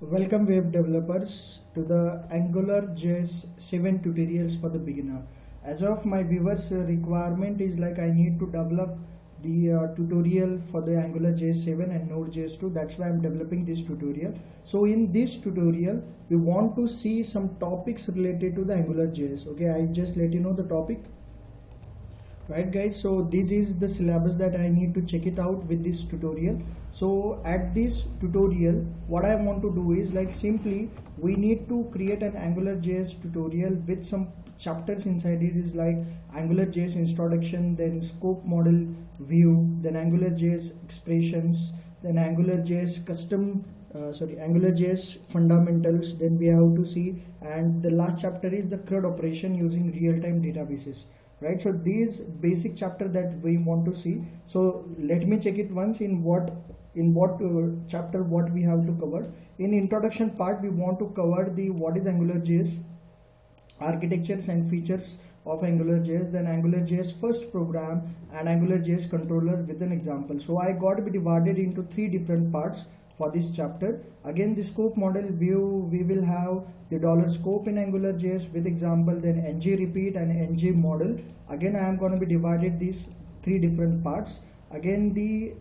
Welcome web developers to the AngularJS 7 tutorials for the beginner. As of my viewers requirement is like I need to develop the tutorial for the AngularJS 7 and Node.js 2. That's why I'm developing this tutorial. So in this tutorial we want to see some topics related to the AngularJS. Okay, I just let you know the topic. Right guys, so this is the syllabus that I need to check it out with this tutorial. So at this tutorial what I want to do is like simply we need to create an AngularJS tutorial with some chapters inside it is like AngularJS introduction, then scope model view, then AngularJS expressions, then AngularJS AngularJS fundamentals, then we have to see, and the last chapter is the CRUD operation using real-time databases. Right, so these basic chapter that we want to see. So let me check it once in what chapter what we have to cover. In introduction part we want to cover the what is AngularJS, architectures and features of AngularJS, then AngularJS first program and AngularJS controller with an example. So I got to be divided into three different parts for this chapter. Again, the scope model view, we will have the $scope in AngularJS with example, then ng repeat and ng model. Again, I am going to be divided these three different parts. Again, the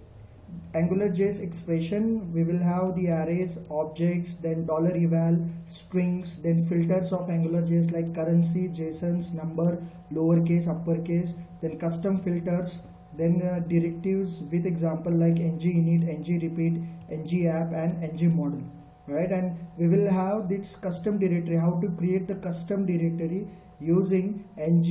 AngularJS expression, we will have the arrays, objects, then $eval, strings, then filters of AngularJS like currency, JSONs, number, lowercase, uppercase, then custom filters, then directives with example like ng init, ng repeat, ng app and ng model. Right, and we will have this custom directory, how to create the custom directory using ng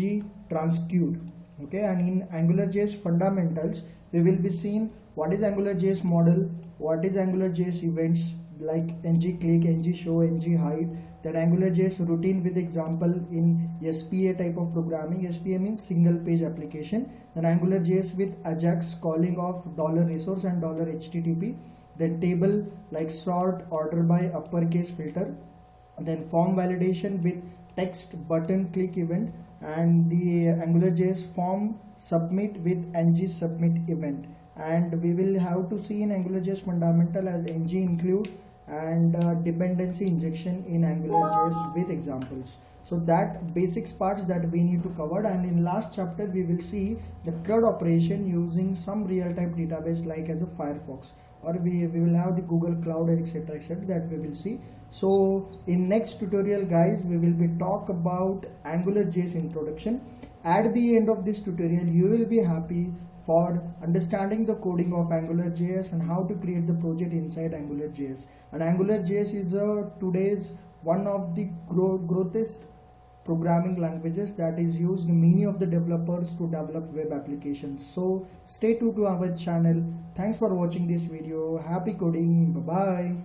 transcode. Okay, and in AngularJS fundamentals we will be seeing what is AngularJS model, what is AngularJS events like ng click, ng show, ng hide, then AngularJS routine with example in SPA type of programming. SPA means single page application. Then AngularJS with Ajax calling of $resource and $HTTP. Then table like sort, order by, uppercase, filter. Then form validation with text, button, click event, and the AngularJS form submit with ng submit event. And we will have to see in AngularJS fundamental as ng include and dependency injection in AngularJS with examples. So that basics parts that we need to cover, and in last chapter we will see the CRUD operation using some real-time database like as a Firefox, or we will have the Google Cloud, etc that we will see. So in next tutorial guys we will be talk about AngularJS introduction. At the end of this tutorial you will be happy for understanding the coding of AngularJS and how to create the project inside AngularJS. And AngularJS is today's one of the growthest programming languages that is used many of the developers to develop web applications. So stay tuned to our channel. Thanks for watching this video. Happy coding. Bye bye.